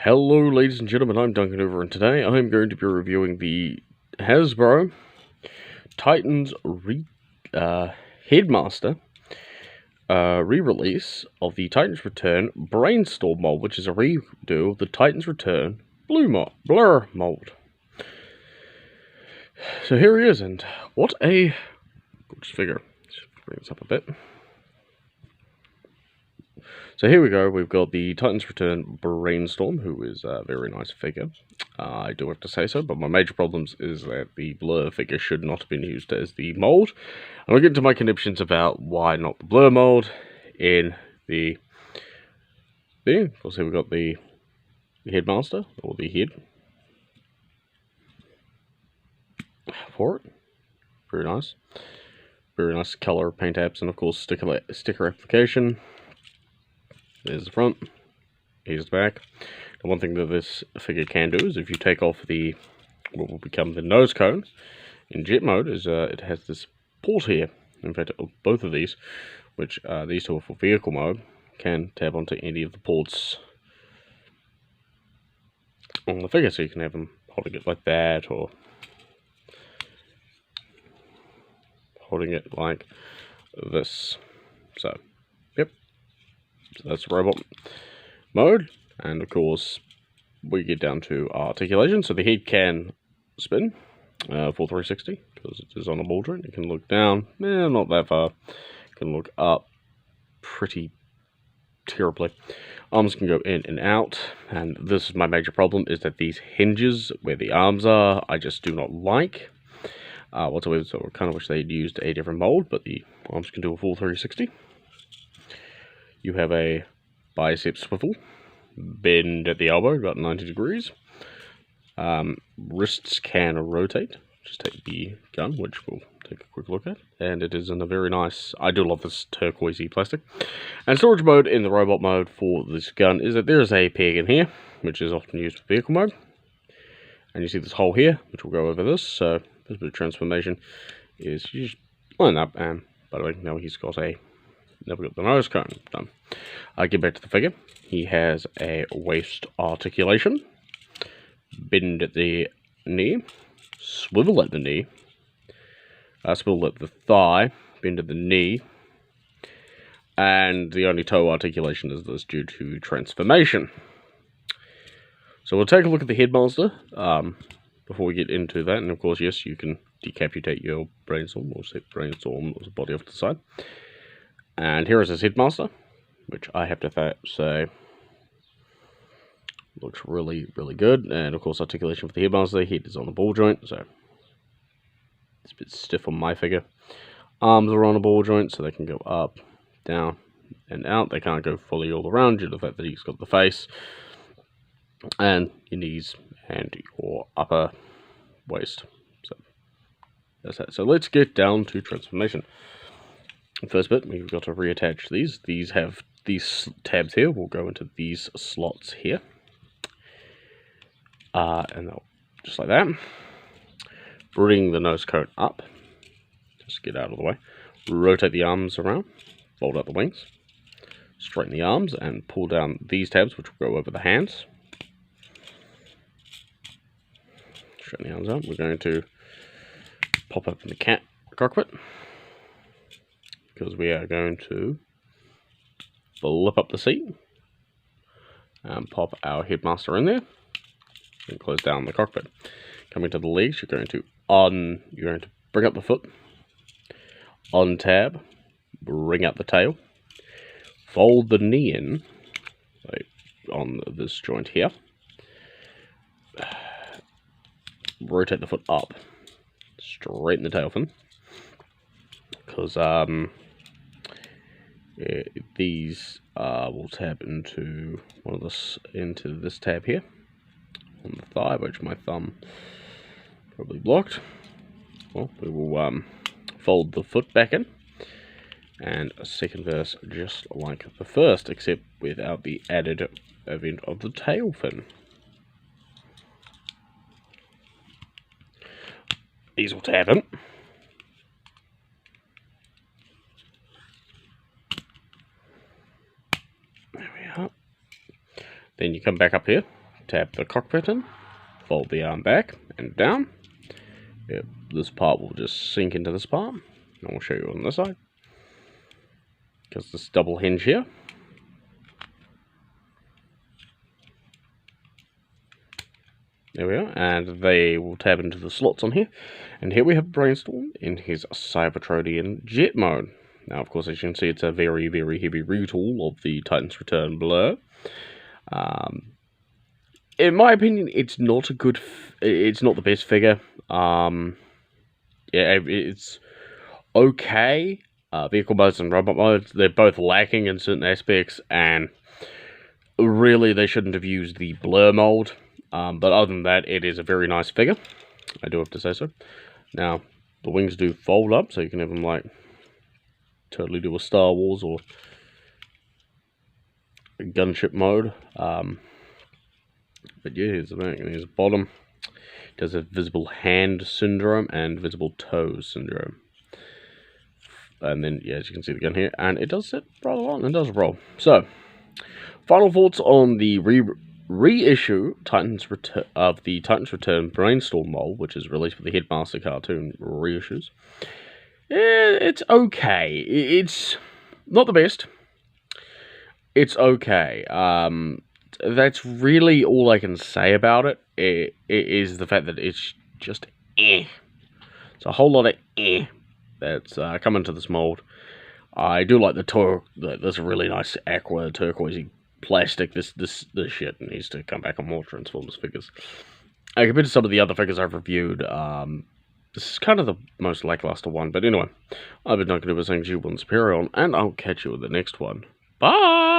Hello ladies and gentlemen, I'm Duncan Over, and today I'm going to be reviewing the Hasbro Titans Headmaster re-release of the Titans Return Brainstorm mold, which is a redo of the Titans Return Blur mold. So here he is, and what a gorgeous figure. Let's bring this up a bit. So here we go, we've got the Titans Return Brainstorm, who is a very nice figure. I do have to say so, but my major problems is that the Blur figure should not have been used as the mold. And I'll get into my conniptions about why not the Blur mold in the thing. Of course, here we've got the Headmaster, or the head for it. Very nice. Very nice color, paint apps, and of course sticker application. There's the front, here's the back. And one thing that this figure can do is if you take off the, what will become the nose cone in jet mode, is it has this port here. In fact, both of these, which these two are for vehicle mode, can tab onto any of the ports on the figure. So you can have them holding it like that, or holding it like this. So, yep. So that's robot mode, and of course we get down to articulation. So the head can spin for 360 because it is on a ball joint. It can look down, not that far. It can look up pretty terribly. Arms can go in and out, and this is my major problem, is that these hinges where the arms are, I just do not like whatsoever. So I kind of wish they'd used a different mold, but the arms can do a full 360. You have a bicep swivel, bend at the elbow about 90 degrees. Wrists can rotate. Just take the gun, which we'll take a quick look at. And it is in a very nice, I do love this turquoisey plastic. And storage mode in the robot mode for this gun is that there is a peg in here, which is often used for vehicle mode. And you see this hole here, which will go over this. So this bit of transformation is you just line up, and by the way, now he's got a never got the nose cone done. I get back to the figure. He has a waist articulation, bend at the knee, swivel at the knee, swivel at the thigh, bend at the knee, and the only toe articulation is this due to transformation. So we'll take a look at the Headmaster before we get into that, and of course, yes, you can decapitate your brainstorm, or set brainstorm or body off to the side. And here is his Headmaster, which I have to say looks really, really good. And of course, articulation for the Headmaster. The head is on the ball joint, so it's a bit stiff on my figure. Arms are on a ball joint, so they can go up, down, and out. They can't go fully all around due to the fact that he's got the face, and your knees, and your upper waist. So that's that. So let's get down to transformation. First bit, we've got to reattach these. These have these tabs here. We'll go into these slots here. And they'll, just like that. Bring the nose cone up. Just get out of the way. Rotate the arms around. Fold out the wings. Straighten the arms and pull down these tabs, which will go over the hands. Straighten the arms out. We're going to pop open the cockpit, because we are going to flip up the seat and pop our Headmaster in there and close down the cockpit. Coming to the legs, you're going to bring up the foot, on tab, bring up the tail, fold the knee in, like on this joint here, rotate the foot up, straighten the tail fin, because these will tab into this tab here on the thigh, which my thumb probably blocked. Well, we will fold the foot back in, and a second verse just like the first, except without the added event of the tail fin. These will tab in. There we are. Then you come back up here tap the cockpit in, fold the arm back and down. Yep, this part will just sink into this part. And we'll show you on this side. Because this double hinge here. There we are, and they will tab into the slots on here. And here we have Brainstorm in his Cybertronian jet mode. Now, of course, as you can see, it's a very, very heavy retool of the Titan's Return Blur. In my opinion, it's not a good. It's not the best figure. Yeah, it's okay. Vehicle modes and robot modes, they're both lacking in certain aspects, and really they shouldn't have used the blur mold. But other than that, it is a very nice figure. I do have to say so. Now, the wings do fold up, so you can have them like totally do a Star Wars or a gunship mode. But yeah, here's the back, and here's the bottom. It does have visible hand syndrome and visible toe syndrome. And then, yeah, as you can see the gun here, and it does sit rather long and does roll. So, final thoughts on the reissue of the Titan's Return Brainstorm mold, which is released for the Headmaster cartoon reissues. It's okay. It's not the best. It's okay. That's really all I can say about it. It is the fact that it's just It's a whole lot of that's coming to this mold. I do like this really nice aqua turquoisey plastic. This shit needs to come back on more Transformers figures. Compared to some of the other figures I've reviewed, this is kind of the most lackluster one. But anyway, I've been Duncan Over saying you one Superior, and I'll catch you in the next one. Bye!